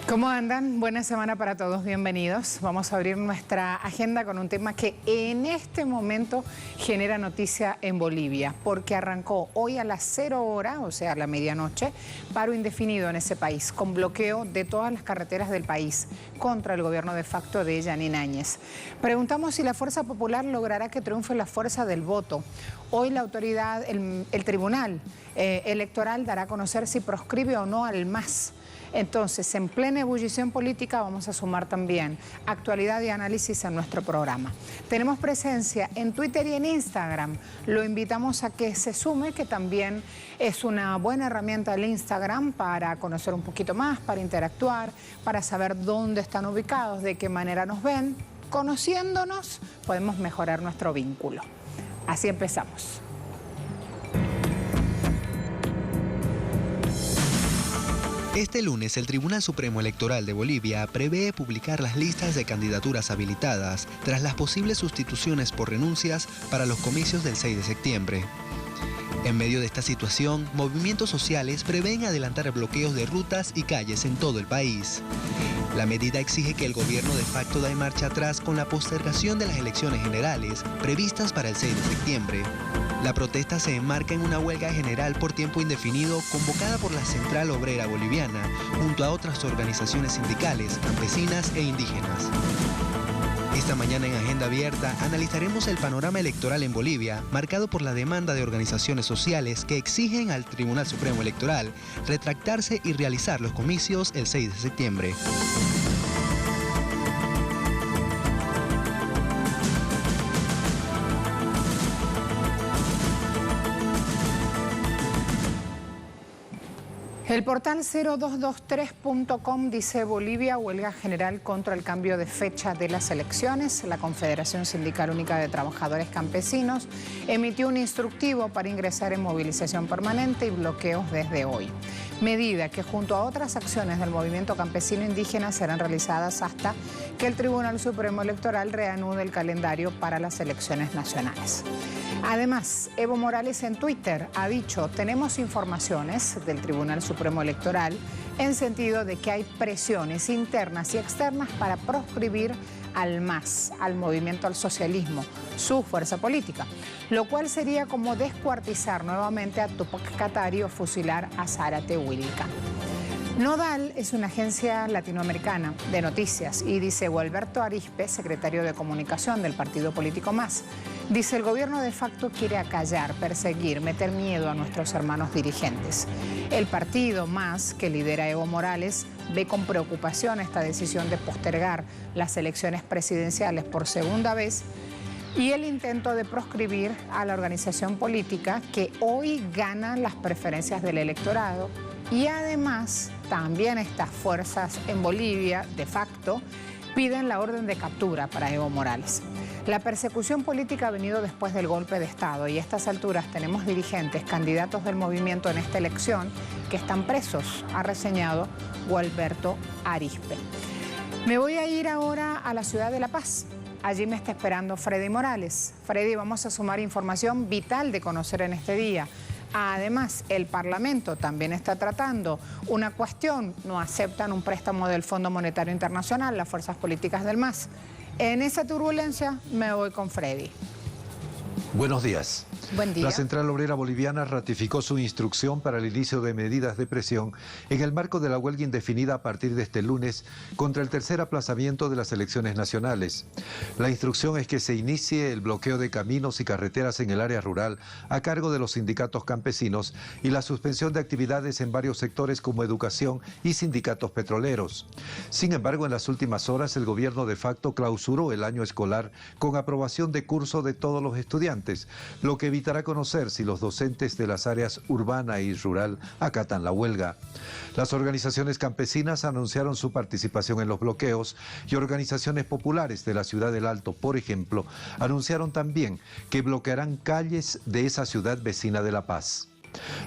¿Cómo andan? Buena semana para todos, bienvenidos. Vamos a abrir nuestra agenda con un tema que en este momento genera noticia en Bolivia, porque arrancó hoy a las 0 horas, o sea, a la medianoche, paro indefinido en ese país, con bloqueo de todas las carreteras del país contra el gobierno de facto de Yanín Áñez. Preguntamos si la Fuerza Popular logrará que triunfe la fuerza del voto. Hoy la autoridad, el Tribunal Electoral dará a conocer si proscribe o no al MAS. Entonces, en plena ebullición política vamos a sumar también actualidad y análisis en nuestro programa. Tenemos presencia en Twitter y en Instagram. Lo invitamos a que se sume, que también es una buena herramienta el Instagram para conocer un poquito más, para interactuar, para saber dónde están ubicados, de qué manera nos ven. Conociéndonos, podemos mejorar nuestro vínculo. Así empezamos. Este lunes, el Tribunal Supremo Electoral de Bolivia prevé publicar las listas de candidaturas habilitadas tras las posibles sustituciones por renuncias para los comicios del 6 de septiembre. En medio de esta situación, movimientos sociales prevén adelantar bloqueos de rutas y calles en todo el país. La medida exige que el gobierno de facto dé marcha atrás con la postergación de las elecciones generales previstas para el 6 de septiembre. La protesta se enmarca en una huelga general por tiempo indefinido convocada por la Central Obrera Boliviana junto a otras organizaciones sindicales, campesinas e indígenas. Esta mañana en Agenda Abierta analizaremos el panorama electoral en Bolivia, marcado por la demanda de organizaciones sociales que exigen al Tribunal Supremo Electoral retractarse y realizar los comicios el 6 de septiembre. El portal 0223.com dice: Bolivia, huelga general contra el cambio de fecha de las elecciones. La Confederación Sindical Única de Trabajadores Campesinos emitió un instructivo para ingresar en movilización permanente y bloqueos desde hoy. Medida que junto a otras acciones del movimiento campesino indígena serán realizadas hasta que el Tribunal Supremo Electoral reanude el calendario para las elecciones nacionales. Además, Evo Morales en Twitter ha dicho: tenemos informaciones del Tribunal Supremo Electoral en sentido de que hay presiones internas y externas para proscribir al MAS, al Movimiento al Socialismo, su fuerza política, lo cual sería como descuartizar nuevamente a Túpac Katari o fusilar a Zárate Wilca. Nodal es una agencia latinoamericana de noticias y dice Gualberto Arispe, secretario de comunicación del partido político MAS, dice: el gobierno de facto quiere acallar, perseguir, meter miedo a nuestros hermanos dirigentes. El partido MAS, que lidera Evo Morales, ve con preocupación esta decisión de postergar las elecciones presidenciales por segunda vez y el intento de proscribir a la organización política que hoy gana las preferencias del electorado. Y además, también estas fuerzas en Bolivia, de facto, piden la orden de captura para Evo Morales. La persecución política ha venido después del golpe de Estado y a estas alturas tenemos dirigentes, candidatos del movimiento en esta elección que están presos, ha reseñado Gualberto Arispe. Me voy a ir ahora a la ciudad de La Paz. Allí me está esperando Freddy Morales. Freddy, vamos a sumar información vital de conocer en este día. Además, el Parlamento también está tratando una cuestión. No aceptan un préstamo del Fondo Monetario Internacional, las fuerzas políticas del MAS. En esa turbulencia me voy con Freddy. Buenos días. Buen día. La Central Obrera Boliviana ratificó su instrucción para el inicio de medidas de presión en el marco de la huelga indefinida a partir de este lunes contra el tercer aplazamiento de las elecciones nacionales. La instrucción es que se inicie el bloqueo de caminos y carreteras en el área rural a cargo de los sindicatos campesinos y la suspensión de actividades en varios sectores como educación y sindicatos petroleros. Sin embargo, en las últimas horas el gobierno de facto clausuró el año escolar con aprobación de curso de todos los estudiantes, lo que evitará conocer si los docentes de las áreas urbana y rural acatan la huelga. Las organizaciones campesinas anunciaron su participación en los bloqueos y organizaciones populares de la ciudad del Alto, por ejemplo, anunciaron también que bloquearán calles de esa ciudad vecina de La Paz.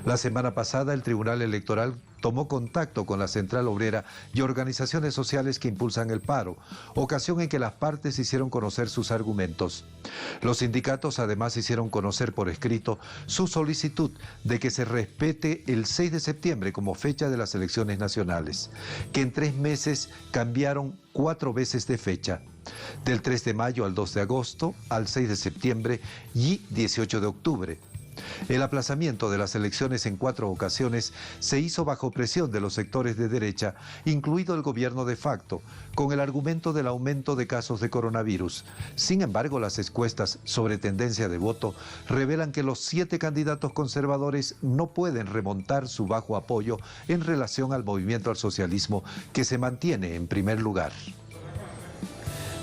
La semana pasada el Tribunal Electoral tomó contacto con la Central Obrera y organizaciones sociales que impulsan el paro, ocasión en que las partes hicieron conocer sus argumentos. Los sindicatos además hicieron conocer por escrito su solicitud de que se respete el 6 de septiembre como fecha de las elecciones nacionales, que en 3 meses cambiaron 4 veces de fecha, del 3 de mayo al 2 de agosto, al 6 de septiembre y 18 de octubre. El aplazamiento de las elecciones en 4 ocasiones se hizo bajo presión de los sectores de derecha, incluido el gobierno de facto, con el argumento del aumento de casos de coronavirus. Sin embargo, las encuestas sobre tendencia de voto revelan que los 7 candidatos conservadores no pueden remontar su bajo apoyo en relación al movimiento al socialismo, que se mantiene en primer lugar.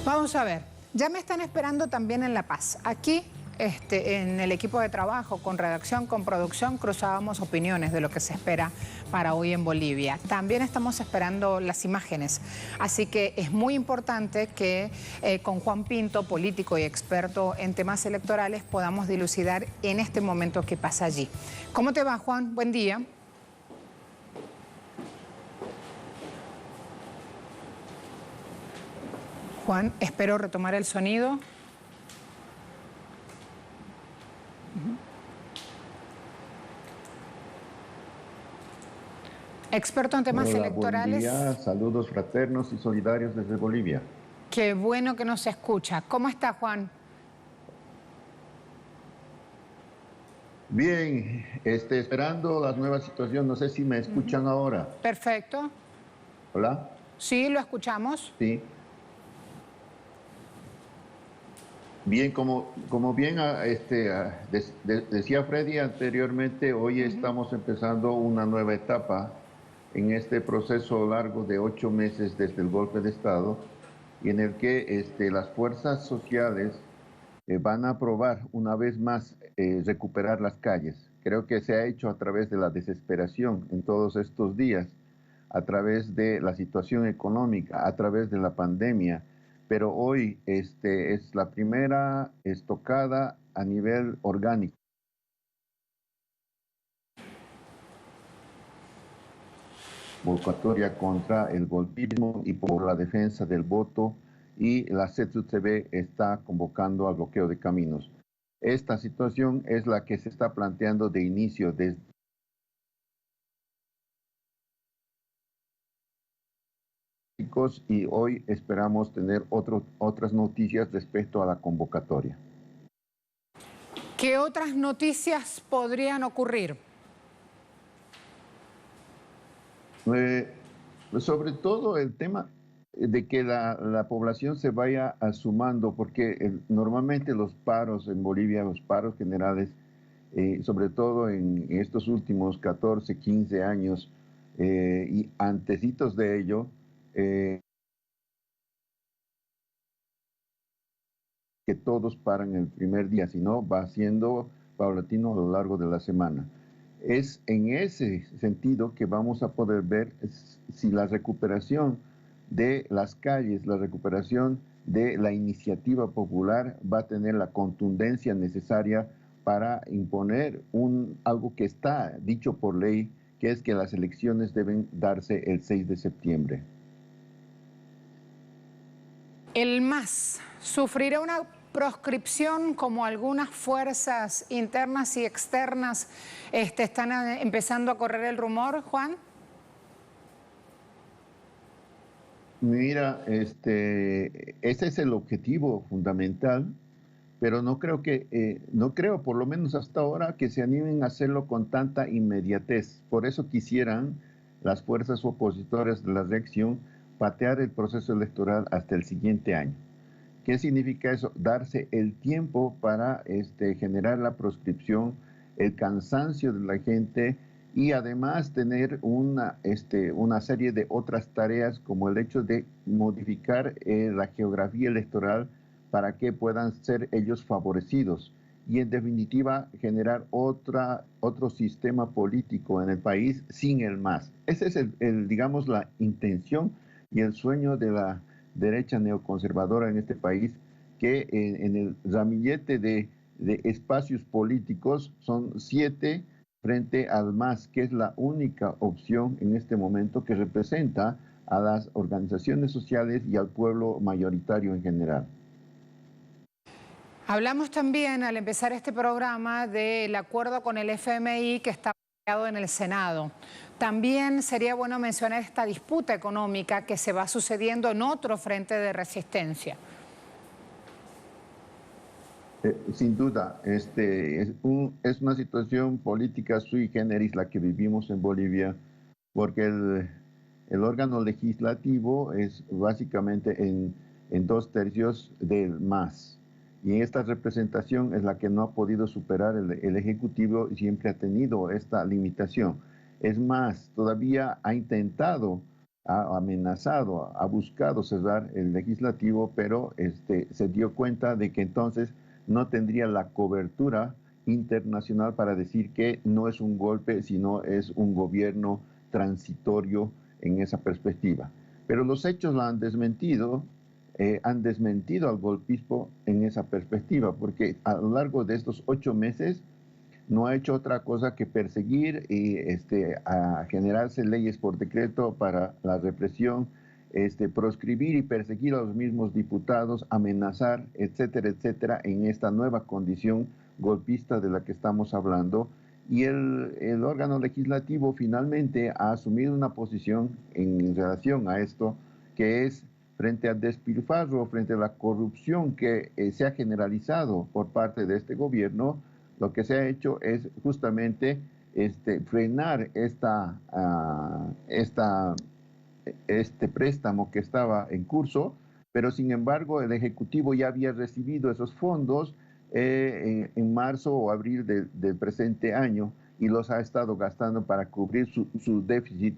Vamos a ver, ya me están esperando también en La Paz. Aquí, en el equipo de trabajo, con redacción, con producción, cruzábamos opiniones de lo que se espera para hoy en Bolivia. También estamos esperando las imágenes, así que es muy importante que con Juan Pinto, político y experto en temas electorales, podamos dilucidar en este momento qué pasa allí. ¿Cómo te va, Juan? Buen día. Juan, espero retomar el sonido. Experto en temas electorales. Buen día, saludos fraternos y solidarios desde Bolivia. Qué bueno que nos escucha. ¿Cómo está, Juan? Bien, esperando la nueva situación, no sé si me escuchan ahora. Perfecto. ¿Hola? Sí, lo escuchamos. Sí. Bien, como bien decía Freddy anteriormente, hoy estamos empezando una nueva etapa en este proceso largo de 8 meses desde el golpe de Estado, y en el que las fuerzas sociales van a probar una vez más recuperar las calles. Creo que se ha hecho a través de la desesperación en todos estos días, a través de la situación económica, a través de la pandemia, pero hoy es la primera estocada a nivel orgánico. Convocatoria contra el golpismo y por la defensa del voto, y la CETUTV está convocando al bloqueo de caminos. Esta situación es la que se está planteando de inicio desde y hoy esperamos tener otras noticias respecto a la convocatoria. ¿Qué otras noticias podrían ocurrir? Sobre todo el tema de que la población se vaya sumando, porque normalmente los paros en Bolivia, los paros generales, sobre todo en estos últimos 14, 15 años y antecitos de ello, que todos paran el primer día, sino va siendo paulatino a lo largo de la semana. Es en ese sentido que vamos a poder ver si la recuperación de las calles, la recuperación de la iniciativa popular va a tener la contundencia necesaria para imponer algo que está dicho por ley, que es que las elecciones deben darse el 6 de septiembre. El MAS sufrirá una proscripción como algunas fuerzas internas y externas están empezando a correr el rumor, Juan. Mira, ese es el objetivo fundamental, pero no creo, por lo menos hasta ahora, que se animen a hacerlo con tanta inmediatez. Por eso quisieran las fuerzas opositoras de la reacción patear el proceso electoral hasta el siguiente año. ¿Qué significa eso? Darse el tiempo para generar la proscripción, el cansancio de la gente, y además tener una serie de otras tareas, como el hecho de modificar la geografía electoral para que puedan ser ellos favorecidos, y en definitiva generar otro sistema político en el país sin el MAS. Ese es digamos, la intención y el sueño de la derecha neoconservadora en este país, que en el ramillete de espacios políticos son 7 frente al MAS, que es la única opción en este momento que representa a las organizaciones sociales y al pueblo mayoritario en general. Hablamos también al empezar este programa del acuerdo con el FMI que está planteado en el Senado. También sería bueno mencionar esta disputa económica que se va sucediendo en otro frente de resistencia. Sin duda, es una situación política sui generis la que vivimos en Bolivia, porque el órgano legislativo es básicamente en 2/3 del MAS. Y esta representación es la que no ha podido superar el Ejecutivo y siempre ha tenido esta limitación. Es más, todavía ha intentado, ha amenazado, ha buscado cerrar el Legislativo, pero se dio cuenta de que entonces no tendría la cobertura internacional para decir que no es un golpe, sino es un gobierno transitorio en esa perspectiva. Pero los hechos lo han desmentido al golpismo en esa perspectiva, porque a lo largo de estos 8 meses no ha hecho otra cosa que perseguir y a generarse leyes por decreto para la represión, proscribir y perseguir a los mismos diputados, amenazar, etcétera, etcétera, en esta nueva condición golpista de la que estamos hablando. Y el órgano legislativo finalmente ha asumido una posición en relación a esto, que es frente al despilfarro, frente a la corrupción que se ha generalizado por parte de este gobierno. Lo que se ha hecho es justamente frenar este préstamo que estaba en curso, pero sin embargo el Ejecutivo ya había recibido esos fondos en marzo o abril del presente año y los ha estado gastando para cubrir su déficit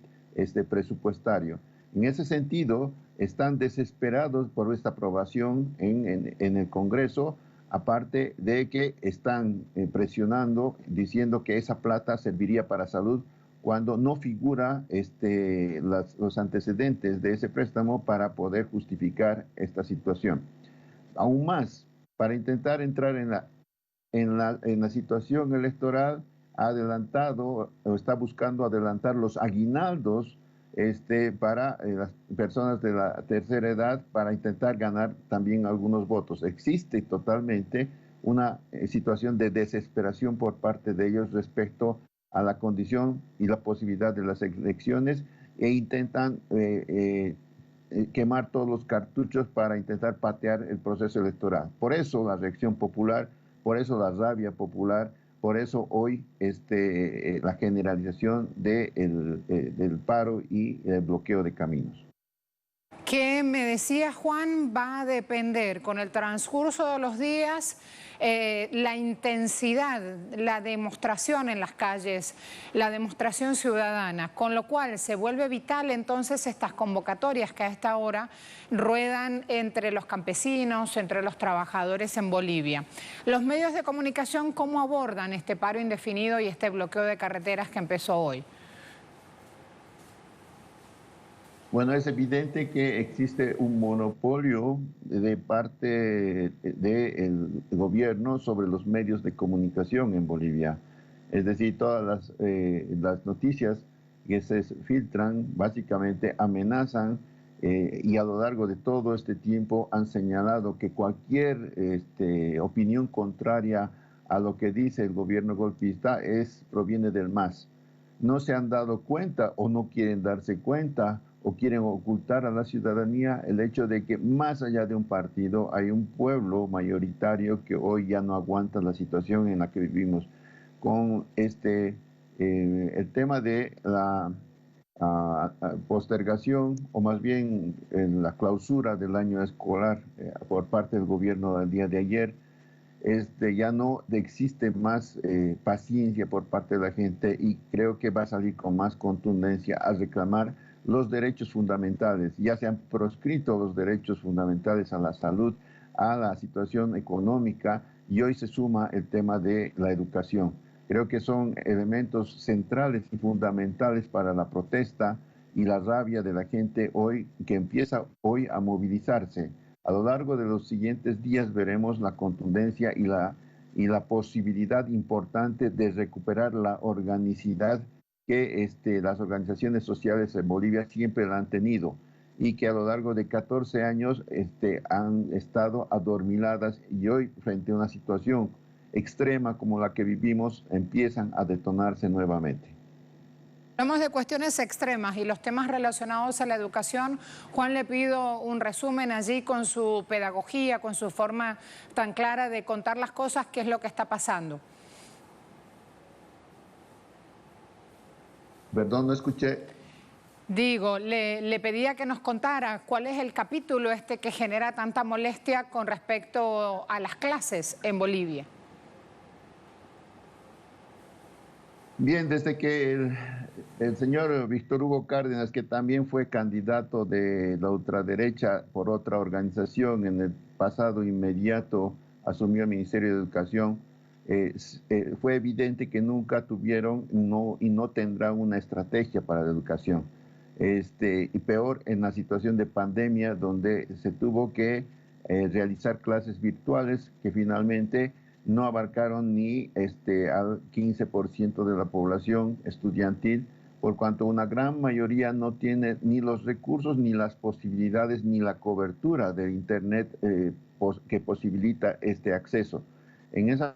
presupuestario. En ese sentido, están desesperados por esta aprobación en el Congreso, aparte de que están presionando, diciendo que esa plata serviría para salud, cuando no figura los antecedentes de ese préstamo para poder justificar esta situación. Aún más, para intentar entrar en la situación electoral, ha adelantado o está buscando adelantar los aguinaldos para las personas de la tercera edad para intentar ganar también algunos votos. Existe totalmente una situación de desesperación por parte de ellos respecto a la condición y la posibilidad de las elecciones e intentan quemar todos los cartuchos para intentar patear el proceso electoral. Por eso la reacción popular, por eso la rabia popular, por eso hoy la generalización del paro y el bloqueo de caminos. ¿Qué me decía Juan? Va a depender con el transcurso de los días la intensidad, la demostración en las calles, la demostración ciudadana, con lo cual se vuelve vital entonces estas convocatorias que a esta hora ruedan entre los campesinos, entre los trabajadores en Bolivia. Los medios de comunicación, ¿cómo abordan este paro indefinido y este bloqueo de carreteras que empezó hoy? Bueno, es evidente que existe un monopolio de parte del gobierno sobre los medios de comunicación en Bolivia. Es decir, todas las noticias que se filtran básicamente amenazan y a lo largo de todo este tiempo han señalado que cualquier opinión contraria a lo que dice el gobierno golpista proviene del MAS. No se han dado cuenta o no quieren darse cuenta o quieren ocultar a la ciudadanía el hecho de que más allá de un partido hay un pueblo mayoritario que hoy ya no aguanta la situación en la que vivimos. Con el tema de la postergación o más bien la clausura del año escolar por parte del gobierno del día de ayer, ya no existe más paciencia por parte de la gente y creo que va a salir con más contundencia a reclamar los derechos fundamentales. Ya se han proscrito los derechos fundamentales a la salud, a la situación económica y hoy se suma el tema de la educación. Creo que son elementos centrales y fundamentales para la protesta y la rabia de la gente hoy que empieza hoy a movilizarse. A lo largo de los siguientes días veremos la contundencia y la y la posibilidad importante de recuperar la organicidad que las organizaciones sociales en Bolivia siempre la han tenido y que a lo largo de 14 años han estado adormiladas y hoy frente a una situación extrema como la que vivimos empiezan a detonarse nuevamente. Hablamos de cuestiones extremas y los temas relacionados a la educación. Juan, le pido un resumen allí con su pedagogía, con su forma tan clara de contar las cosas, qué es lo que está pasando. Perdón, no escuché. Digo, le pedía que nos contara cuál es el capítulo que genera tanta molestia con respecto a las clases en Bolivia. Bien, desde que el señor Víctor Hugo Cárdenas, que también fue candidato de la ultraderecha por otra organización en el pasado inmediato, asumió el Ministerio de Educación, fue evidente que nunca tuvieron y no tendrán una estrategia para la educación. Y peor en la situación de pandemia, donde se tuvo que realizar clases virtuales que finalmente no abarcaron ni al 15% de la población estudiantil, por cuanto una gran mayoría no tiene ni los recursos, ni las posibilidades, ni la cobertura de Internet que posibilita este acceso. En esa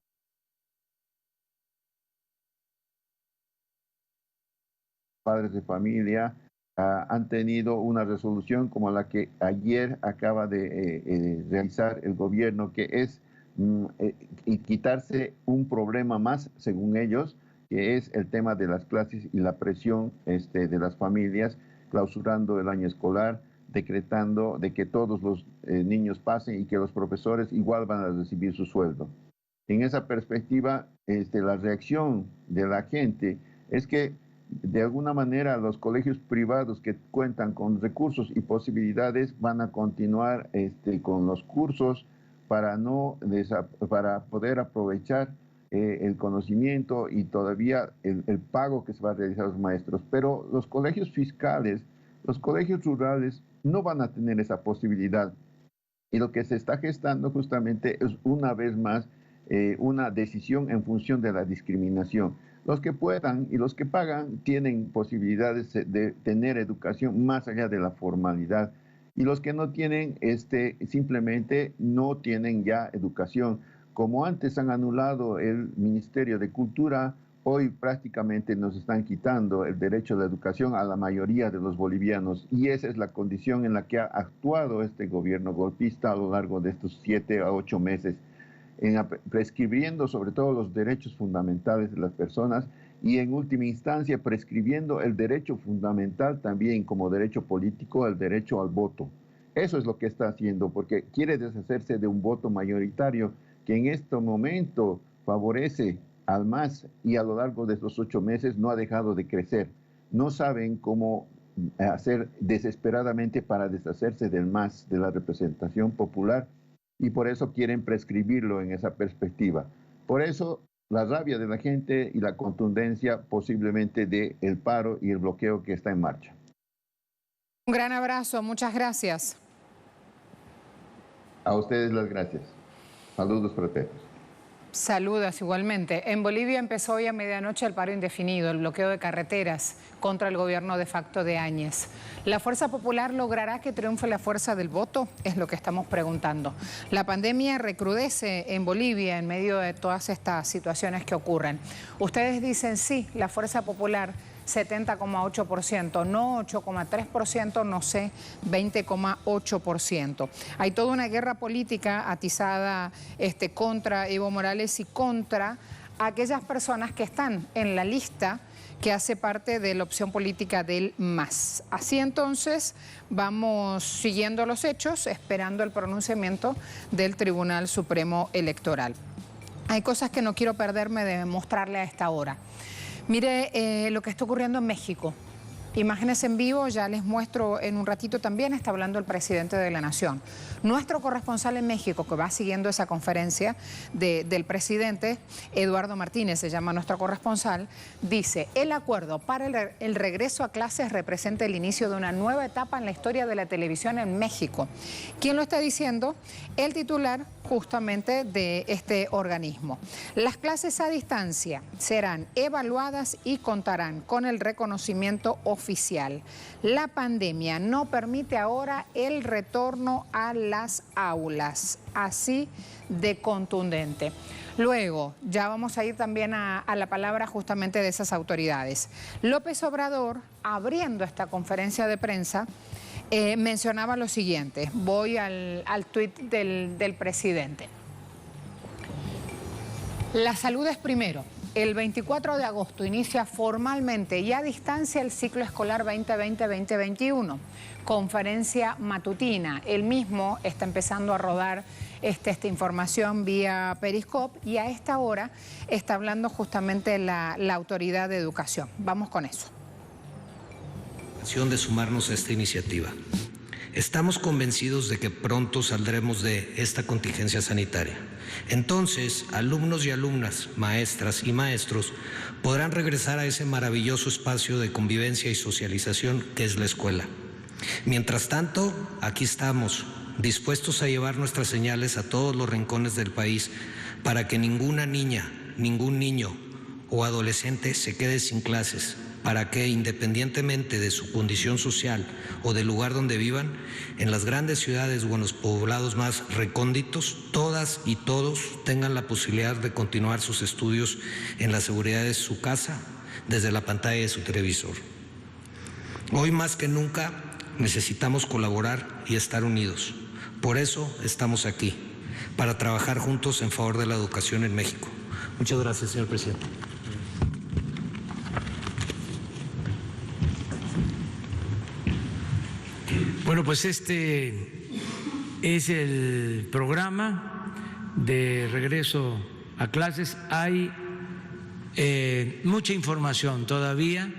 padres de familia han tenido una resolución como la que ayer acaba de realizar el gobierno, que es y quitarse un problema más, según ellos, que es el tema de las clases y la presión de las familias, clausurando el año escolar, decretando de que todos los niños pasen y que los profesores igual van a recibir su sueldo. En esa perspectiva, la reacción de la gente es que de alguna manera los colegios privados que cuentan con recursos y posibilidades van a continuar con los cursos para poder aprovechar el conocimiento y todavía el pago que se va a realizar a los maestros. Pero los colegios fiscales, los colegios rurales no van a tener esa posibilidad. Y lo que se está gestando justamente es una vez más una decisión en función de la discriminación. Los que puedan y los que pagan tienen posibilidades de tener educación más allá de la formalidad. Y los que no tienen, simplemente no tienen ya educación. Como antes han anulado el Ministerio de Cultura, hoy prácticamente nos están quitando el derecho a la educación a la mayoría de los bolivianos. Y esa es la condición en la que ha actuado este gobierno golpista a lo largo de estos 7 a 8 meses, prescribiendo sobre todo los derechos fundamentales de las personas y en última instancia prescribiendo el derecho fundamental también como derecho político, el derecho al voto. Eso es lo que está haciendo, porque quiere deshacerse de un voto mayoritario que en este momento favorece al MAS y a lo largo de estos 8 meses no ha dejado de crecer. No saben cómo hacer desesperadamente para deshacerse del MAS, de la representación popular, y por eso quieren prescribirlo en esa perspectiva. Por eso la rabia de la gente y la contundencia posiblemente del paro y el bloqueo que está en marcha. Un gran abrazo, muchas gracias. A ustedes las gracias. Saludos fraternos. Saludos igualmente. En Bolivia empezó hoy a medianoche el paro indefinido, el bloqueo de carreteras contra el gobierno de facto de Áñez. ¿La Fuerza Popular logrará que triunfe la fuerza del voto? Es lo que estamos preguntando. La pandemia recrudece en Bolivia en medio de todas estas situaciones que ocurren. Ustedes dicen sí, la Fuerza Popular 70,8%, no 8,3%, no sé, 20,8%. Hay toda una guerra política atizada contra Evo Morales y contra aquellas personas que están en la lista que hace parte de la opción política del MAS. Así entonces vamos siguiendo los hechos, esperando el pronunciamiento del Tribunal Supremo Electoral. Hay cosas que no quiero perderme de mostrarle a esta hora. Mire lo que está ocurriendo en México. Imágenes en vivo, ya les muestro en un ratito también, está hablando el presidente de la Nación. Nuestro corresponsal en México, que va siguiendo esa conferencia del presidente, Eduardo Martínez, se llama nuestro corresponsal, dice: el acuerdo para el regreso a clases representa el inicio de una nueva etapa en la historia de la televisión en México. ¿Quién lo está diciendo? El titular justamente de este organismo. Las clases a distancia serán evaluadas y contarán con el reconocimiento oficial. La pandemia no permite ahora el retorno a las aulas, así de contundente. Luego, ya vamos a ir también a la palabra justamente de esas autoridades. López Obrador, abriendo esta conferencia de prensa, mencionaba lo siguiente. Voy al tuit del presidente. La salud es primero. El 24 de agosto inicia formalmente y a distancia el ciclo escolar 2020-2021. Conferencia matutina. Él mismo está empezando a rodar esta información vía Periscope y a esta hora está hablando justamente la autoridad de educación. Vamos con eso. De sumarnos a esta iniciativa. Estamos convencidos de que pronto saldremos de esta contingencia sanitaria. Entonces, alumnos y alumnas, maestras y maestros podrán regresar a ese maravilloso espacio de convivencia y socialización que es la escuela. Mientras tanto, aquí estamos, dispuestos a llevar nuestras señales a todos los rincones del país para que ninguna niña, ningún niño o adolescente se quede sin clases, para que, independientemente de su condición social o del lugar donde vivan, en las grandes ciudades o en los poblados más recónditos, todas y todos tengan la posibilidad de continuar sus estudios en la seguridad de su casa, desde la pantalla de su televisor. Hoy más que nunca necesitamos colaborar y estar unidos. Por eso estamos aquí, para trabajar juntos en favor de la educación en México. Muchas gracias, señor presidente. Bueno, pues este es el programa de regreso a clases. Hay mucha información todavía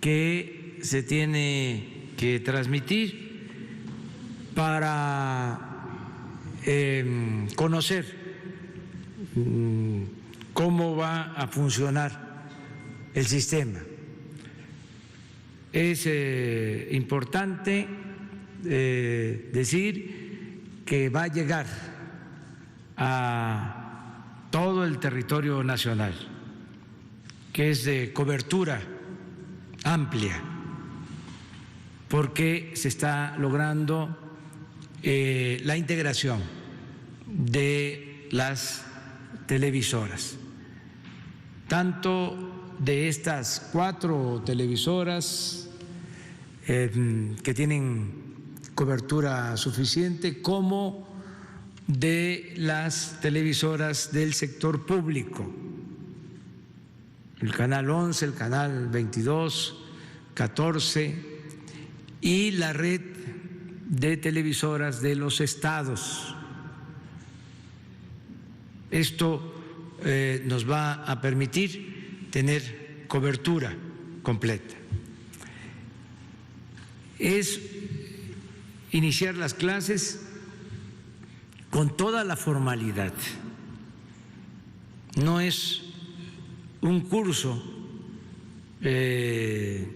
que se tiene que transmitir para conocer cómo va a funcionar el sistema. Es importante decir que va a llegar a todo el territorio nacional, que es de cobertura amplia, porque se está logrando la integración de las televisoras, tanto de estas 4 televisoras que tienen cobertura suficiente, como de las televisoras del sector público, el canal 11, el canal 22, 14 y la red de televisoras de los estados. Esto nos va a permitir tener cobertura completa. Es iniciar las clases con toda la formalidad. No es un curso de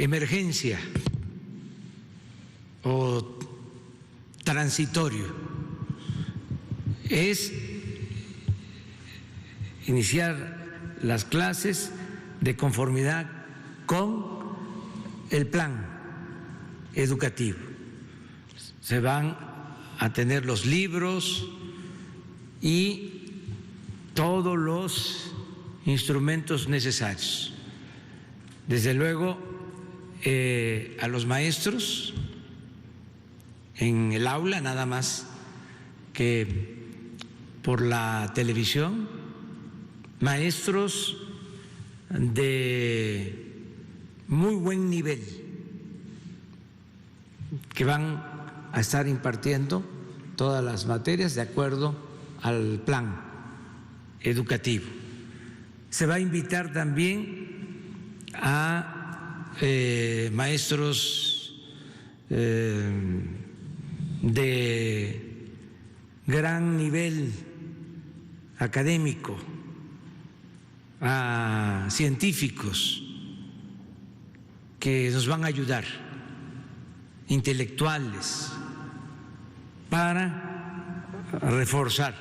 emergencia o transitorio. Es iniciar las clases de conformidad con el plan educativo. Se van a tener los libros y todos los instrumentos necesarios. Desde luego, a los maestros en el aula, nada más que por la televisión, maestros de muy buen nivel que van a estar impartiendo todas las materias de acuerdo al plan educativo. Se va a invitar también a maestros de gran nivel académico, a científicos que nos van a ayudar, intelectuales, para reforzar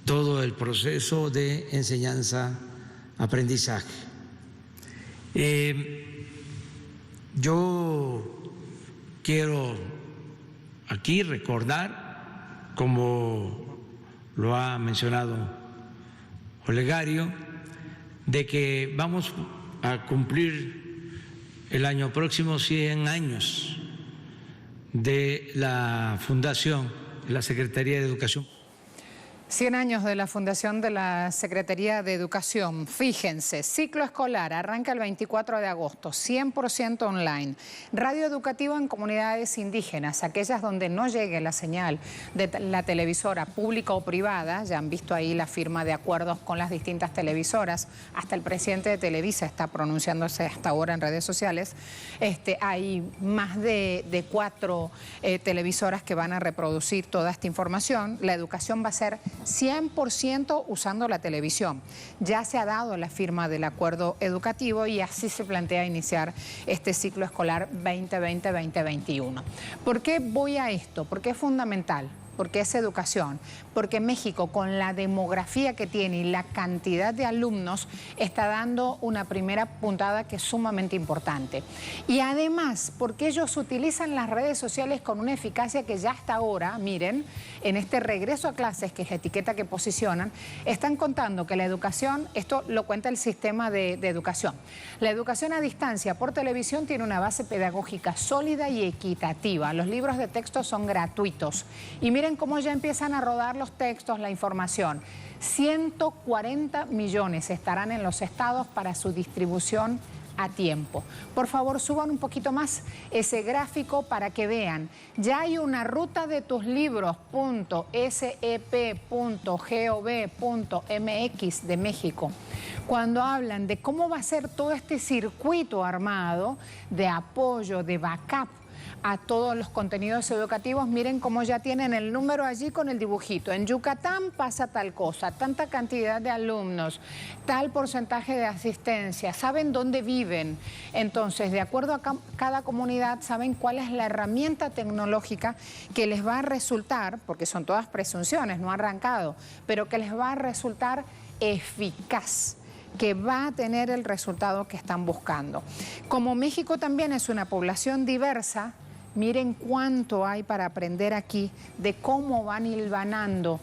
todo el proceso de enseñanza-aprendizaje. Yo quiero aquí recordar, como lo ha mencionado Olegario, de que vamos a cumplir el año próximo 100 años de la fundación de la Secretaría de Educación. 100 años de la fundación de la Secretaría de Educación. Fíjense, ciclo escolar arranca el 24 de agosto, 100% online. Radio educativa en comunidades indígenas, aquellas donde no llegue la señal de la televisora pública o privada. Ya han visto ahí la firma de acuerdos con las distintas televisoras. Hasta el presidente de Televisa está pronunciándose hasta ahora en redes sociales. Hay más de 4 televisoras que van a reproducir toda esta información. La educación va a ser 100% usando la televisión. Ya se ha dado la firma del acuerdo educativo y así se plantea iniciar este ciclo escolar 2020-2021. ¿Por qué voy a esto? Porque es fundamental. Porque es educación, porque México, con la demografía que tiene y la cantidad de alumnos, está dando una primera puntada que es sumamente importante. Y además, porque ellos utilizan las redes sociales con una eficacia que ya hasta ahora, miren, en este regreso a clases, que es la etiqueta que posicionan, están contando que la educación, esto lo cuenta el sistema de educación, la educación a distancia por televisión tiene una base pedagógica sólida y equitativa. Los libros de texto son gratuitos. Y miren cómo ya empiezan a rodar los textos, la información. 140 millones estarán en los estados para su distribución a tiempo. Por favor, suban un poquito más ese gráfico para que vean. Ya hay una ruta de tus libros.sep.gov.mx de México. Cuando hablan de cómo va a ser todo este circuito armado de apoyo, de backup a todos los contenidos educativos, miren cómo ya tienen el número allí con el dibujito. En Yucatán pasa tal cosa, tanta cantidad de alumnos, tal porcentaje de asistencia, saben dónde viven. Entonces, de acuerdo a cada comunidad, saben cuál es la herramienta tecnológica que les va a resultar, porque son todas presunciones, no ha arrancado, pero que les va a resultar eficaz, que va a tener el resultado que están buscando. Como México también es una población diversa, miren cuánto hay para aprender aquí de cómo van hilvanando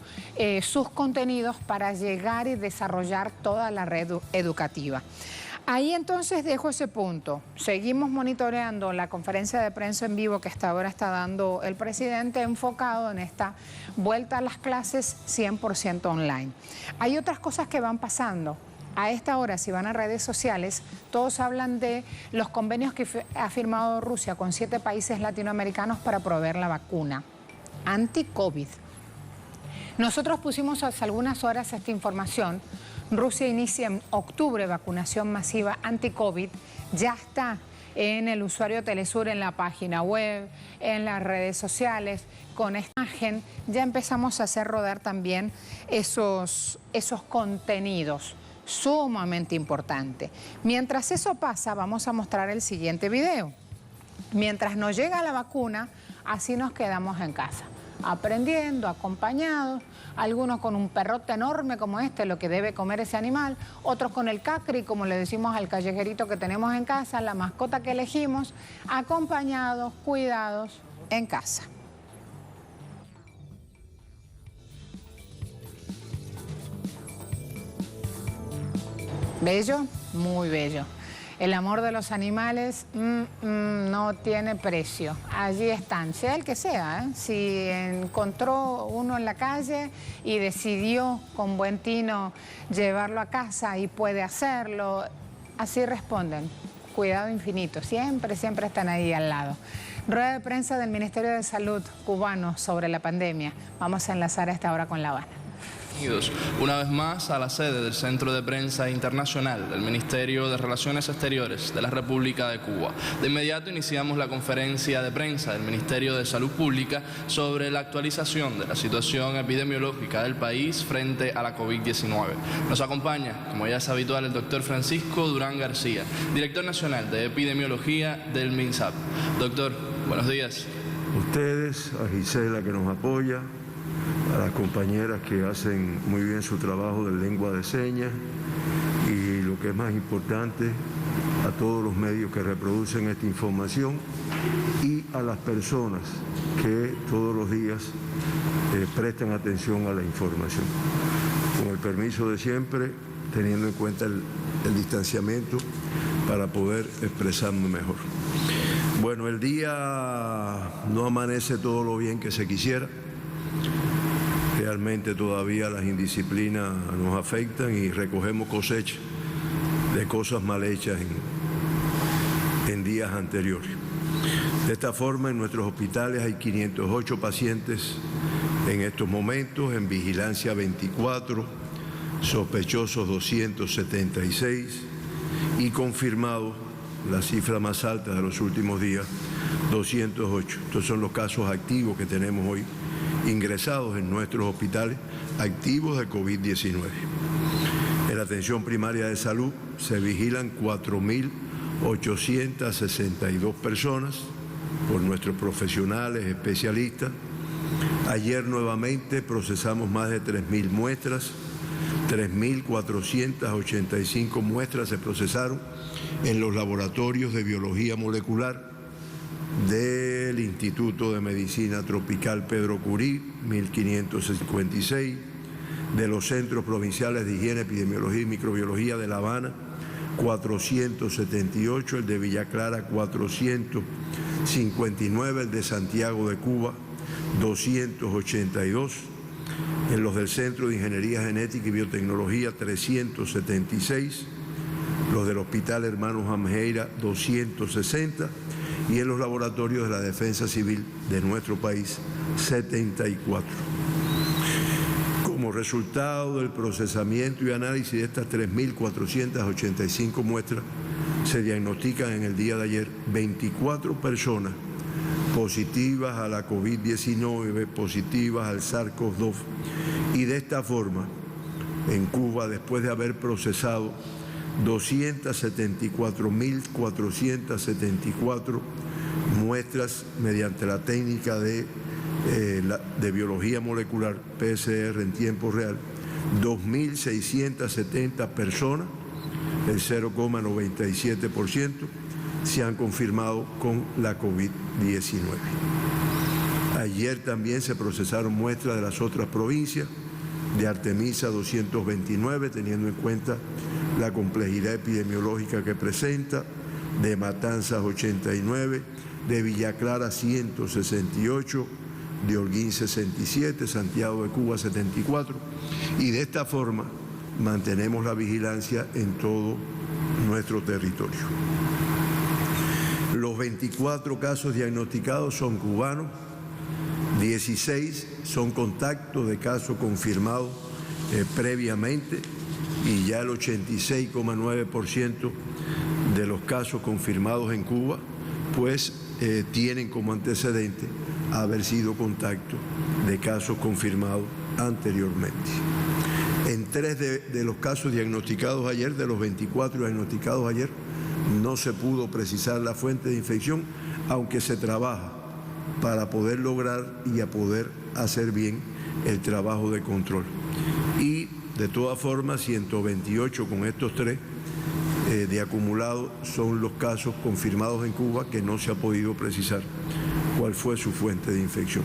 sus contenidos para llegar y desarrollar toda la red educativa. Ahí entonces dejo ese punto. Seguimos monitoreando la conferencia de prensa en vivo que hasta ahora está dando el presidente, enfocado en esta vuelta a las clases 100% online. Hay otras cosas que van pasando. A esta hora, si van a redes sociales, todos hablan de los convenios que ha firmado Rusia con 7 países latinoamericanos para proveer la vacuna anti-COVID. Nosotros pusimos hace algunas horas esta información. Rusia inicia en octubre vacunación masiva anti-COVID. Ya está en el usuario Telesur, en la página web, en las redes sociales. Con esta imagen ya empezamos a hacer rodar también esos contenidos. Sumamente importante. Mientras eso pasa, vamos a mostrar el siguiente video. Mientras nos llega la vacuna, así nos quedamos en casa, aprendiendo, acompañados, algunos con un perrote enorme como este, lo que debe comer ese animal, otros con el cacri, como le decimos al callejerito que tenemos en casa, la mascota que elegimos, acompañados, cuidados en casa. Bello, muy bello. El amor de los animales no tiene precio. Allí están, sea el que sea, ¿eh? Si encontró uno en la calle y decidió con buen tino llevarlo a casa y puede hacerlo, así responden. Cuidado infinito, siempre están ahí al lado. Rueda de prensa del Ministerio de Salud cubano sobre la pandemia. Vamos a enlazar a esta hora con La Habana. Unidos, una vez más a la sede del Centro de Prensa Internacional del Ministerio de Relaciones Exteriores de la República de Cuba. De inmediato iniciamos la conferencia de prensa del Ministerio de Salud Pública sobre la actualización de la situación epidemiológica del país frente a la COVID-19. Nos acompaña, como ya es habitual, el doctor Francisco Durán García, director nacional de epidemiología del MINSAP. Doctor, buenos días. Ustedes, a Gisela que nos apoya, a las compañeras que hacen muy bien su trabajo de lengua de señas y lo que es más importante, a todos los medios que reproducen esta información y a las personas que todos los días prestan atención a la información. Con el permiso de siempre, teniendo en cuenta el distanciamiento para poder expresarme mejor. Bueno, el día no amanece todo lo bien que se quisiera. Realmente todavía las indisciplinas nos afectan y recogemos cosecha de cosas mal hechas en días anteriores. De esta forma, en nuestros hospitales hay 508 pacientes en estos momentos, en vigilancia 24, sospechosos 276 y confirmados, la cifra más alta de los últimos días, 208. Estos son los casos activos que tenemos hoy ingresados en nuestros hospitales activos de COVID-19. En la atención primaria de salud se vigilan 4.862 personas por nuestros profesionales, especialistas. Ayer nuevamente procesamos más de 3.000 muestras, 3.485 muestras se procesaron en los laboratorios de biología molecular del Instituto de Medicina Tropical Pedro Curí, 1.556, de los Centros Provinciales de Higiene, Epidemiología y Microbiología de La Habana, 478, el de Villa Clara, 459, el de Santiago de Cuba, 282, en los del Centro de Ingeniería Genética y Biotecnología, 376, los del Hospital Hermanos Amjeira, 260, y en los laboratorios de la Defensa Civil de nuestro país, 74. Como resultado del procesamiento y análisis de estas 3.485 muestras, se diagnostican en el día de ayer 24 personas positivas a la COVID-19, positivas al SARS-CoV-2, y de esta forma, en Cuba, después de haber procesado 274.474 muestras mediante la técnica de biología molecular, PCR en tiempo real, 2.670 personas, el 0,97%, se han confirmado con la COVID-19. Ayer también se procesaron muestras de las otras provincias, de Artemisa 229, teniendo en cuenta la complejidad epidemiológica que presenta, de Matanzas 89, de Villa Clara 168, de Holguín 67, Santiago de Cuba 74, y de esta forma mantenemos la vigilancia en todo nuestro territorio. Los 24 casos diagnosticados son cubanos, 16 son contactos de casos confirmados previamente, y ya el 86,9% de los casos confirmados en Cuba pues tienen como antecedente haber sido contacto de casos confirmados anteriormente. En 3 de los casos diagnosticados ayer, de los 24 diagnosticados ayer, no se pudo precisar la fuente de infección, aunque se trabaja para poder lograr y a poder hacer bien el trabajo de control. Y de todas formas, 128 con estos 3 de acumulado son los casos confirmados en Cuba que no se ha podido precisar cuál fue su fuente de infección.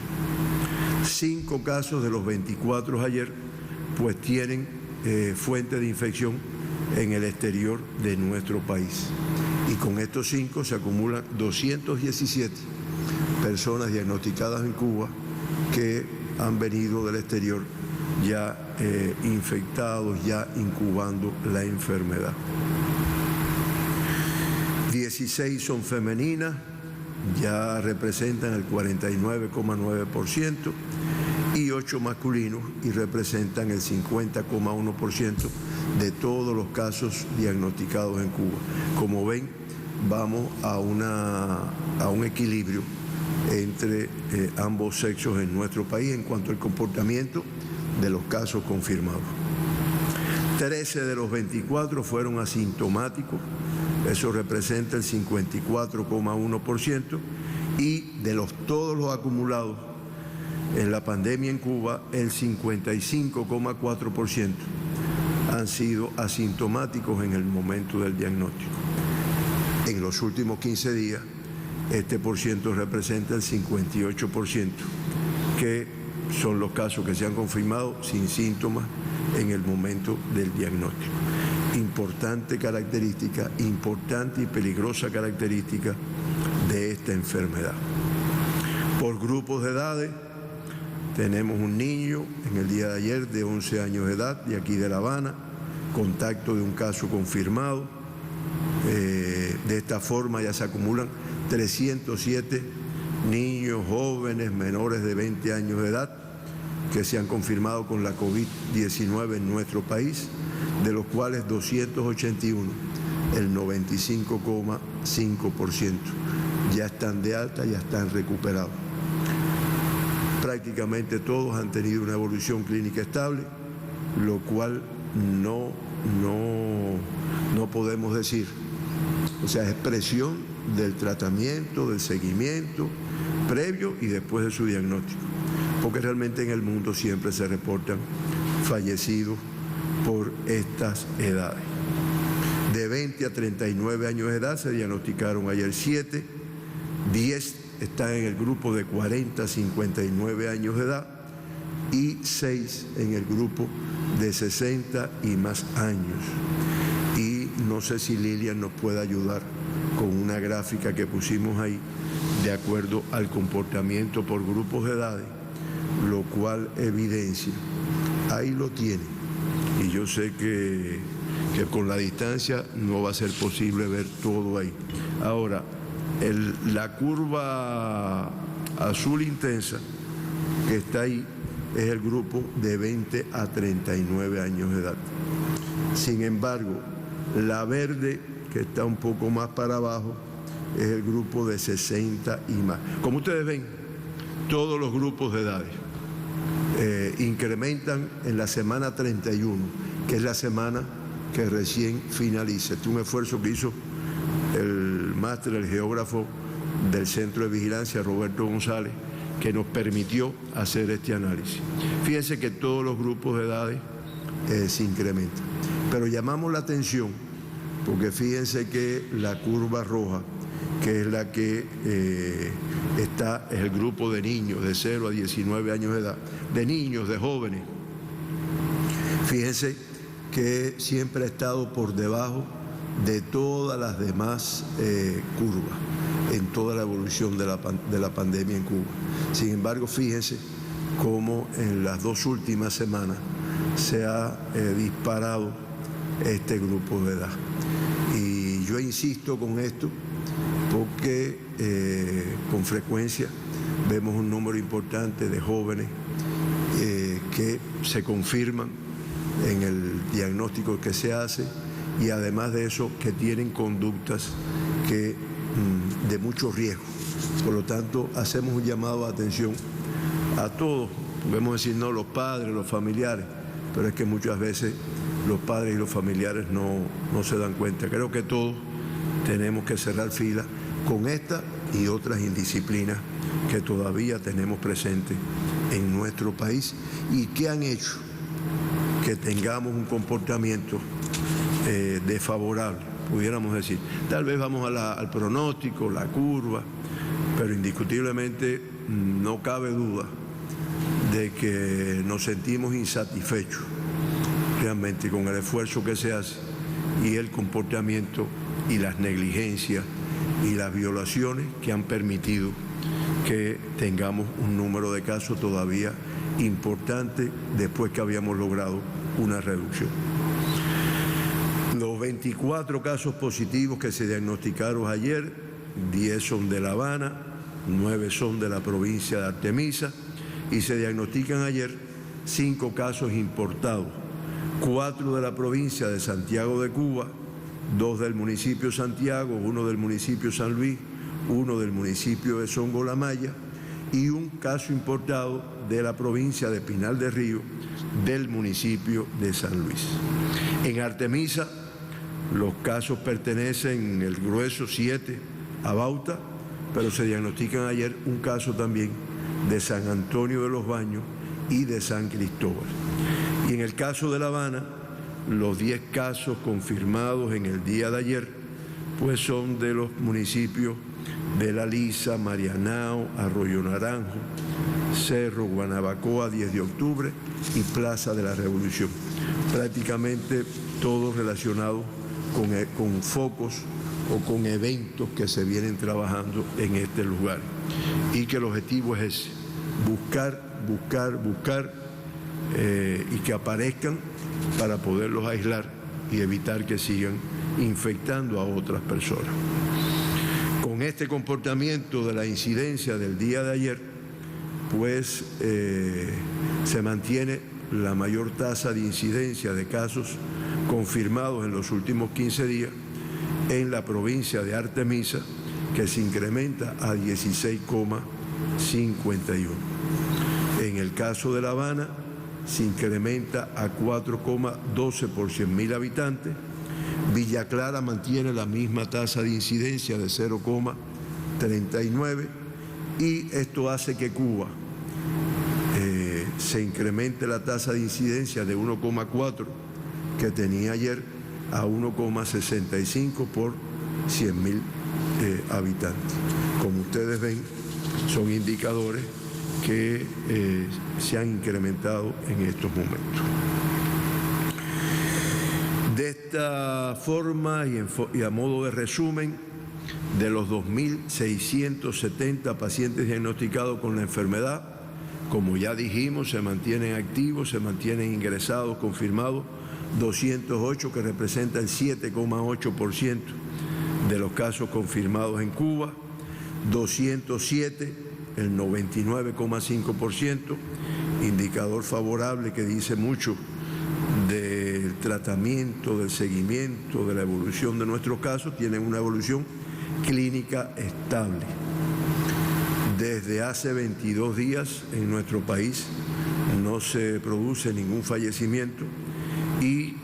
5 casos de los 24 ayer pues tienen fuente de infección en el exterior de nuestro país. Y con estos 5 se acumulan 217 personas diagnosticadas en Cuba que han venido del exterior ya infectados, ya incubando la enfermedad. 16 son femeninas, ya representan el 49,9%, y 28 masculinos y representan el 50,1% de todos los casos diagnosticados en Cuba. Como ven, vamos a un equilibrio entre ambos sexos en nuestro país en cuanto al comportamiento de los casos confirmados. 13 de los 24 fueron asintomáticos, eso representa el 54,1%, y de todos los acumulados en la pandemia en Cuba, el 55,4% han sido asintomáticos en el momento del diagnóstico. En los últimos 15 días, este porciento representa el 58%, que son los casos que se han confirmado sin síntomas en el momento del diagnóstico. Importante característica, importante y peligrosa característica de esta enfermedad. Por grupos de edades, tenemos un niño en el día de ayer de 11 años de edad, de aquí de La Habana, contacto de un caso confirmado. De esta forma ya se acumulan 307 niños, jóvenes, menores de 20 años de edad que se han confirmado con la COVID-19 en nuestro país, de los cuales 281, el 95,5%, ya están de alta, ya están recuperados. Prácticamente todos han tenido una evolución clínica estable, lo cual no podemos decir. O sea, expresión del tratamiento, del seguimiento previo y después de su diagnóstico. Porque realmente en el mundo siempre se reportan fallecidos por estas edades. De 20 a 39 años de edad se diagnosticaron ayer 7, 10 están en el grupo de 40 a 59 años de edad y 6 en el grupo de 60 y más años. Y no sé si Lilian nos puede ayudar con una gráfica que pusimos ahí de acuerdo al comportamiento por grupos de edades, lo cual evidencia, ahí lo tiene, y yo sé que con la distancia no va a ser posible ver todo ahí. Ahora, la curva azul intensa que está ahí es el grupo de 20 a 39 años de edad. Sin embargo, la verde, que está un poco más para abajo, es el grupo de 60 y más. Como ustedes ven, todos los grupos de edades incrementan en la semana 31, que es la semana que recién finaliza. Este es un esfuerzo que hizo el máster, el geógrafo del Centro de Vigilancia, Roberto González, que nos permitió hacer este análisis. Fíjense que todos los grupos de edades se incrementan. Pero llamamos la atención porque fíjense que la curva roja, que es la que es el grupo de niños de 0 a 19 años de edad, de niños, de jóvenes, fíjense que siempre ha estado por debajo de todas las demás curvas en toda la evolución de la pandemia en Cuba. Sin embargo, fíjense cómo en las 2 últimas semanas se ha disparado este grupo de edad. Y yo insisto con esto porque con frecuencia vemos un número importante de jóvenes que se confirman en el diagnóstico que se hace y además de eso que tienen conductas de mucho riesgo. Por lo tanto, hacemos un llamado de atención a todos, podemos decir no los padres, los familiares, pero es que muchas veces los padres y los familiares no se dan cuenta. Creo que todos tenemos que cerrar fila con esta y otras indisciplinas que todavía tenemos presentes en nuestro país y que han hecho que tengamos un comportamiento desfavorable, pudiéramos decir. Tal vez vamos al pronóstico, la curva, pero indiscutiblemente no cabe duda de que nos sentimos insatisfechos realmente con el esfuerzo que se hace y el comportamiento y las negligencias y las violaciones que han permitido que tengamos un número de casos todavía importante después que habíamos logrado una reducción. Los 24 casos positivos que se diagnosticaron ayer, 10 son de La Habana, 9 son de la provincia de Artemisa y se diagnostican ayer 5 casos importados, 4 de la provincia de Santiago de Cuba, 2 del municipio Santiago, 1 del municipio San Luis, 1 del municipio de Songo-La-Maya y un caso importado de la provincia de Pinal del Río, del municipio de San Luis. En Artemisa, los casos pertenecen, el grueso 7, a Bauta, pero se diagnostican ayer un caso también de San Antonio de los Baños y de San Cristóbal. Y en el caso de La Habana, los 10 casos confirmados en el día de ayer, pues son de los municipios de La Lisa, Marianao, Arroyo Naranjo, Cerro, Guanabacoa, 10 de octubre y Plaza de la Revolución. Prácticamente todos relacionados con focos o con eventos que se vienen trabajando en este lugar. Y que el objetivo es ese, buscar y que aparezcan para poderlos aislar y evitar que sigan infectando a otras personas. Con este comportamiento de la incidencia del día de ayer, pues se mantiene la mayor tasa de incidencia de casos confirmados en los últimos 15 días en la provincia de Artemisa, que se incrementa a 16,51. En el caso de La Habana, se incrementa a 4,12 por 100.000 habitantes. Villa Clara mantiene la misma tasa de incidencia de 0,39 y esto hace que Cuba se incremente la tasa de incidencia de 1,4 que tenía ayer a 1,65 por 100.000 habitantes. Como ustedes ven, son indicadores que se han incrementado en estos momentos. De esta forma y a modo de resumen, de los 2.670 pacientes diagnosticados con la enfermedad, como ya dijimos, se mantienen activos, se mantienen ingresados, confirmados, 208, que representa el 7,8% de los casos confirmados en Cuba, 207, el 99,5%, indicador favorable que dice mucho del tratamiento, del seguimiento, de la evolución de nuestros casos, tienen una evolución clínica estable. Desde hace 22 días en nuestro país no se produce ningún fallecimiento y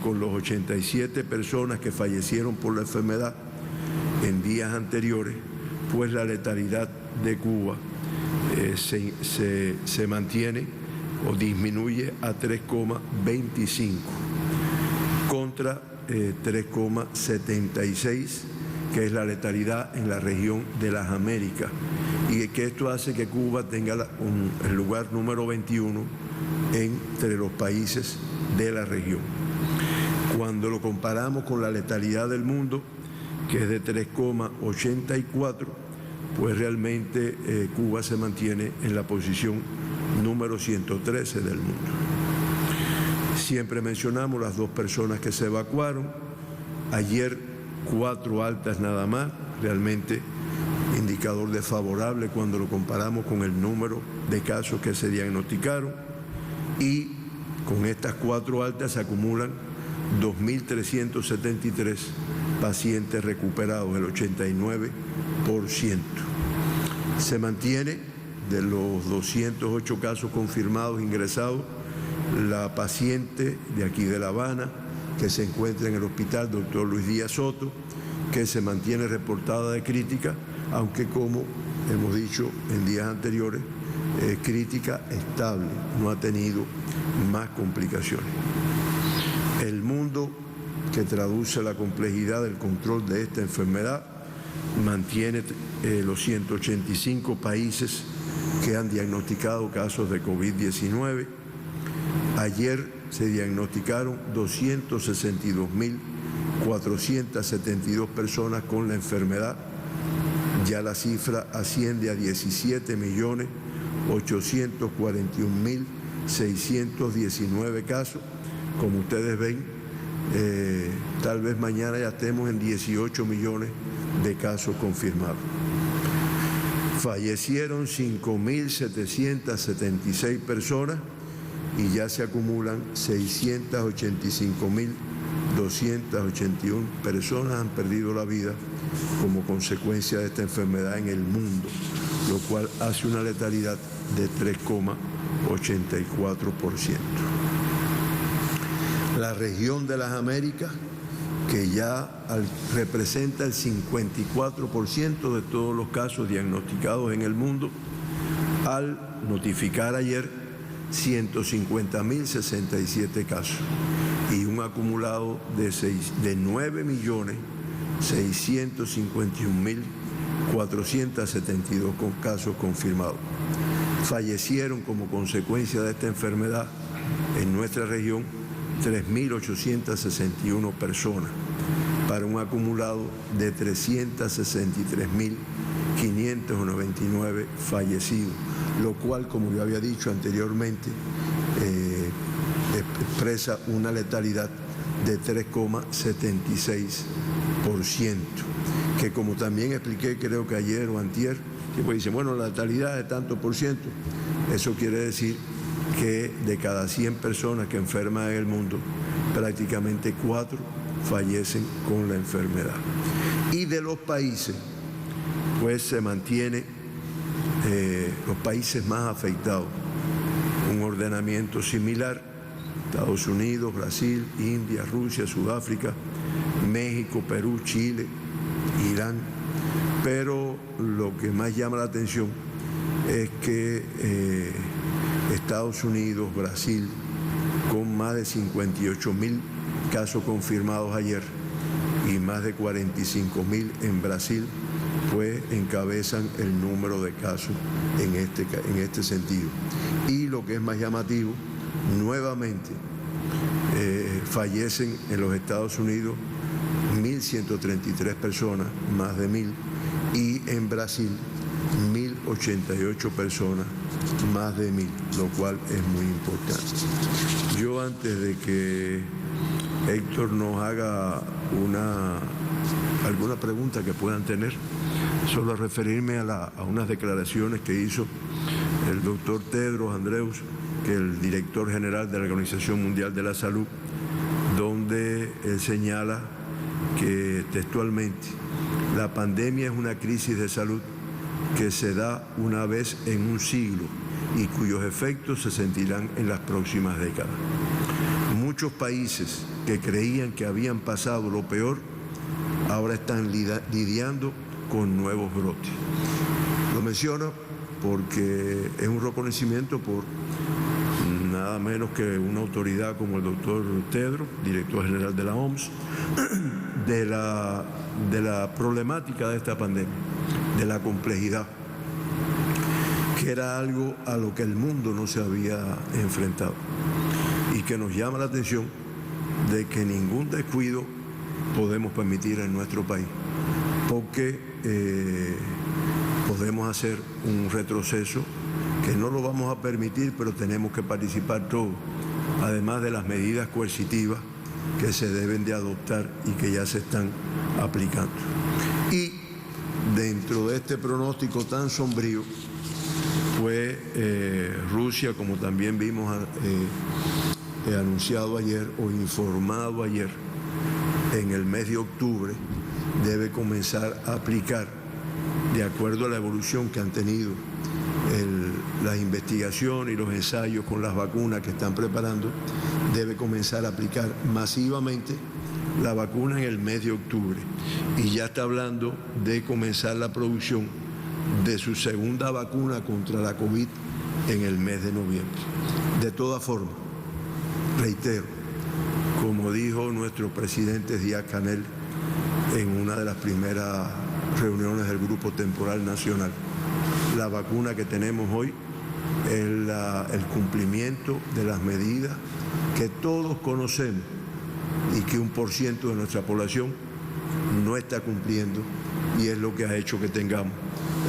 con los 87 personas que fallecieron por la enfermedad en días anteriores, pues la letalidad de Cuba se mantiene o disminuye a 3,25 contra 3,76, que es la letalidad en la región de las Américas, y que esto hace que Cuba tenga el lugar número 21 entre los países de la región. Cuando lo comparamos con la letalidad del mundo, que es de 3,84, pues realmente Cuba se mantiene en la posición número 113 del mundo. Siempre mencionamos las 2 personas que se evacuaron. Ayer 4 altas nada más, realmente indicador desfavorable cuando lo comparamos con el número de casos que se diagnosticaron, y con estas 4 altas se acumulan 2.373 pacientes recuperados, el 89%. Se mantiene de los 208 casos confirmados ingresados, la paciente de aquí de La Habana, que se encuentra en el hospital Dr. Luis Díaz Soto, que se mantiene reportada de crítica, aunque como hemos dicho en días anteriores, crítica estable, no ha tenido más complicaciones. El mundo, que traduce la complejidad del control de esta enfermedad, mantiene los 185 países que han diagnosticado casos de COVID-19. Ayer se diagnosticaron 262.472 personas con la enfermedad. Ya la cifra asciende a 17.841.619 casos. Como ustedes ven, tal vez mañana ya estemos en 18 millones de casos confirmados. Fallecieron 5.776 personas y ya se acumulan 685.281 personas han perdido la vida como consecuencia de esta enfermedad en el mundo, lo cual hace una letalidad de 3,84%. La región de las Américas, que ya representa el 54% de todos los casos diagnosticados en el mundo, al notificar ayer 150.067 casos y un acumulado de 9.651.472 casos confirmados. Fallecieron como consecuencia de esta enfermedad en nuestra región 3.861 personas, para un acumulado de 363.599 fallecidos, lo cual, como yo había dicho anteriormente, expresa una letalidad de 3,76%, que como también expliqué creo que ayer o antier, que pues dicen, bueno, la letalidad es tanto por ciento, eso quiere decir que de cada 100 personas que enferman en el mundo, prácticamente 4 fallecen con la enfermedad. Y de los países, pues se mantiene los países más afectados, un ordenamiento similar: Estados Unidos, Brasil, India, Rusia, Sudáfrica, México, Perú, Chile, Irán. Pero lo que más llama la atención es que Estados Unidos, Brasil, con más de 58.000 casos confirmados ayer y más de 45.000 en Brasil, pues encabezan el número de casos en este sentido. Y lo que es más llamativo, nuevamente fallecen en los Estados Unidos 1.133 personas, más de 1.000, y en Brasil 1.088 personas, más de 1.000, lo cual es muy importante. Yo, antes de que Héctor nos haga alguna pregunta que puedan tener, solo referirme a unas declaraciones que hizo el doctor Tedros Andreus, que es el director general de la Organización Mundial de la Salud, donde él señala que textualmente la pandemia es una crisis de salud que se da una vez en un siglo y cuyos efectos se sentirán en las próximas décadas. Muchos países que creían que habían pasado lo peor ahora están lidiando con nuevos brotes. Lo menciono porque es un reconocimiento por nada menos que una autoridad como el doctor Tedros, director general de la OMS, de la problemática de esta pandemia, de la complejidad, que era algo a lo que el mundo no se había enfrentado y que nos llama la atención de que ningún descuido podemos permitir en nuestro país, porque podemos hacer un retroceso que no lo vamos a permitir, pero tenemos que participar todos, además de las medidas coercitivas que se deben de adoptar y que ya se están aplicando. Y dentro de este pronóstico tan sombrío, pues Rusia, como también vimos anunciado ayer o informado ayer, en el mes de octubre debe comenzar a aplicar, de acuerdo a la evolución que han tenido las investigaciones y los ensayos con las vacunas que están preparando, debe comenzar a aplicar masivamente la vacuna en el mes de octubre. Y ya está hablando de comenzar la producción de su segunda vacuna contra la COVID en el mes de noviembre. De todas formas, reitero, como dijo nuestro presidente Díaz-Canel en una de las primeras reuniones del Grupo Temporal Nacional, la vacuna que tenemos hoy es el cumplimiento de las medidas que todos conocemos y que 1% de nuestra población no está cumpliendo, y es lo que ha hecho que tengamos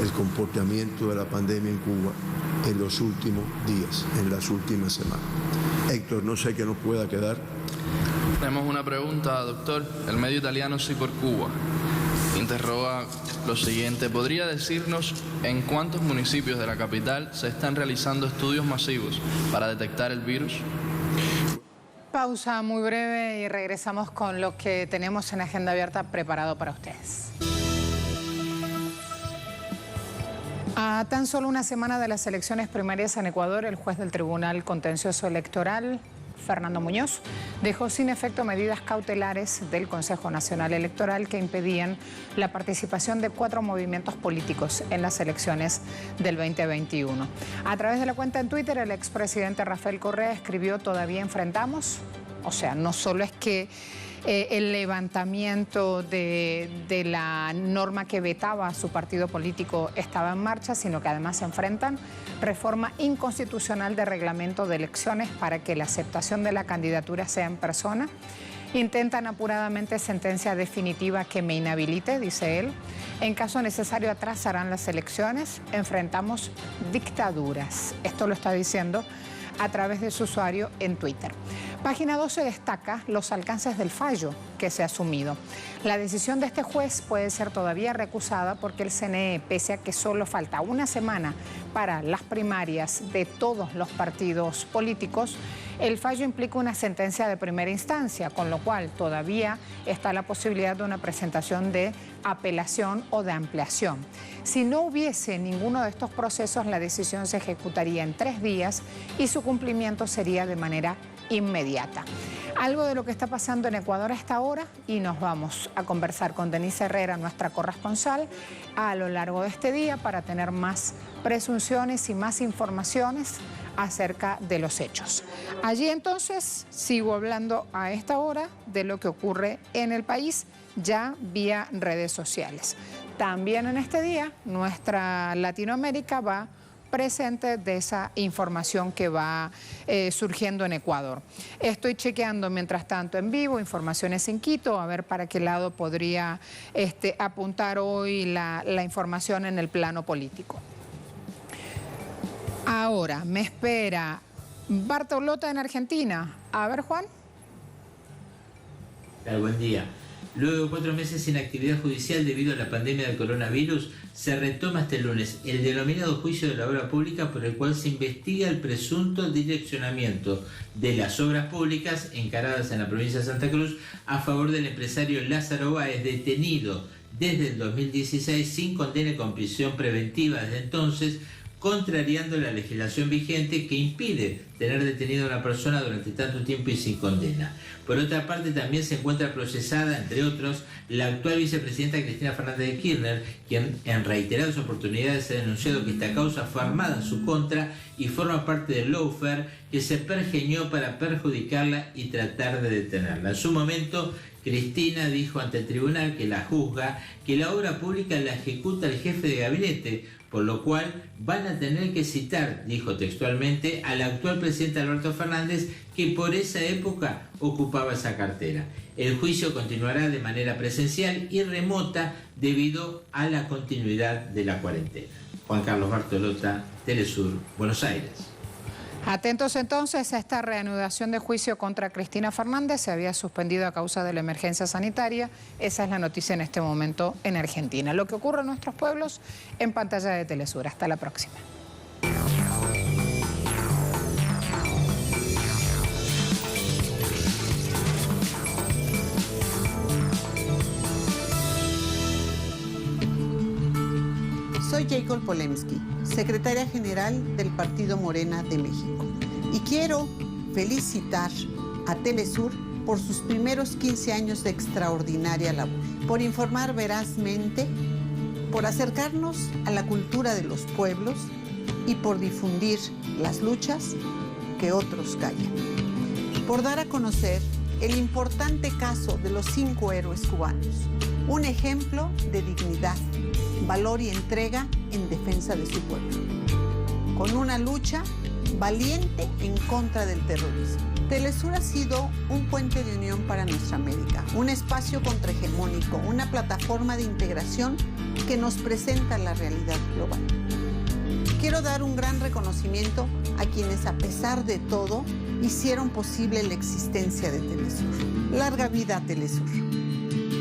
el comportamiento de la pandemia en Cuba en los últimos días, en las últimas semanas. Héctor, no sé qué nos pueda quedar. Tenemos una pregunta, doctor. El medio italiano Sí por Cuba interroga lo siguiente: ¿podría decirnos en cuántos municipios de la capital se están realizando estudios masivos para detectar el virus? Pausa muy breve y regresamos con lo que tenemos en Agenda Abierta preparado para ustedes. A tan solo una semana de las elecciones primarias en Ecuador, el juez del Tribunal Contencioso Electoral, Fernando Muñoz, dejó sin efecto medidas cautelares del Consejo Nacional Electoral que impedían la participación de 4 movimientos políticos en las elecciones del 2021. A través de la cuenta en Twitter, el expresidente Rafael Correa escribió: todavía enfrentamos, o sea, no solo es que el levantamiento de la norma que vetaba a su partido político estaba en marcha, sino que además se enfrentan reforma inconstitucional de reglamento de elecciones para que la aceptación de la candidatura sea en persona. Intentan apuradamente sentencia definitiva que me inhabilite, dice él. En caso necesario atrasarán las elecciones. Enfrentamos dictaduras. Esto lo está diciendo a través de su usuario en Twitter. Página 12 destaca los alcances del fallo que se ha asumido. La decisión de este juez puede ser todavía recusada porque el CNE, pese a que solo falta una semana para las primarias de todos los partidos políticos, el fallo implica una sentencia de primera instancia, con lo cual todavía está la posibilidad de una presentación de apelación o de ampliación. Si no hubiese ninguno de estos procesos, la decisión se ejecutaría en 3 días y su cumplimiento sería de manera inmediata. Algo de lo que está pasando en Ecuador a esta hora, y nos vamos a conversar con Denise Herrera, nuestra corresponsal, a lo largo de este día para tener más presunciones y más informaciones acerca de los hechos. Allí entonces sigo hablando a esta hora de lo que ocurre en el país ya vía redes sociales. También en este día nuestra Latinoamérica va presente de esa información que va surgiendo en Ecuador. Estoy chequeando mientras tanto en vivo informaciones en Quito, a ver para qué lado podría apuntar hoy la información en el plano político. Ahora me espera Bartolota en Argentina. A ver, Juan. Buen día. Luego de 4 meses sin actividad judicial debido a la pandemia del coronavirus, se retoma este lunes el denominado juicio de la obra pública, por el cual se investiga el presunto direccionamiento de las obras públicas encaradas en la provincia de Santa Cruz a favor del empresario Lázaro Báez, detenido desde el 2016 sin condena con prisión preventiva desde entonces, contrariando la legislación vigente que impide tener detenida a una persona durante tanto tiempo y sin condena. Por otra parte, también se encuentra procesada, entre otros, la actual vicepresidenta Cristina Fernández de Kirchner, quien en reiteradas oportunidades ha denunciado que esta causa fue armada en su contra y forma parte del lawfare que se pergeñó para perjudicarla y tratar de detenerla. En su momento, Cristina dijo ante el tribunal que la juzga que la obra pública la ejecuta el jefe de gabinete, por lo cual van a tener que citar, dijo textualmente, al actual presidente Alberto Fernández, que por esa época ocupaba esa cartera. El juicio continuará de manera presencial y remota debido a la continuidad de la cuarentena. Juan Carlos Bartolota, Telesur, Buenos Aires. Atentos entonces a esta reanudación de juicio contra Cristina Fernández. Se había suspendido a causa de la emergencia sanitaria. Esa es la noticia en este momento en Argentina. Lo que ocurre en nuestros pueblos en pantalla de Telesur. Hasta la próxima. Soy Jacob Polemski, secretaria general del Partido Morena de México, y quiero felicitar a Telesur por sus primeros 15 años de extraordinaria labor, por informar verazmente, por acercarnos a la cultura de los pueblos y por difundir las luchas que otros callan, por dar a conocer el importante caso de los 5 héroes cubanos, un ejemplo de dignidad, valor y entrega en defensa de su pueblo, con una lucha valiente en contra del terrorismo. Telesur ha sido un puente de unión para nuestra América, un espacio contrahegemónico, una plataforma de integración que nos presenta la realidad global. Quiero dar un gran reconocimiento a quienes, a pesar de todo, hicieron posible la existencia de Telesur. Larga vida a Telesur.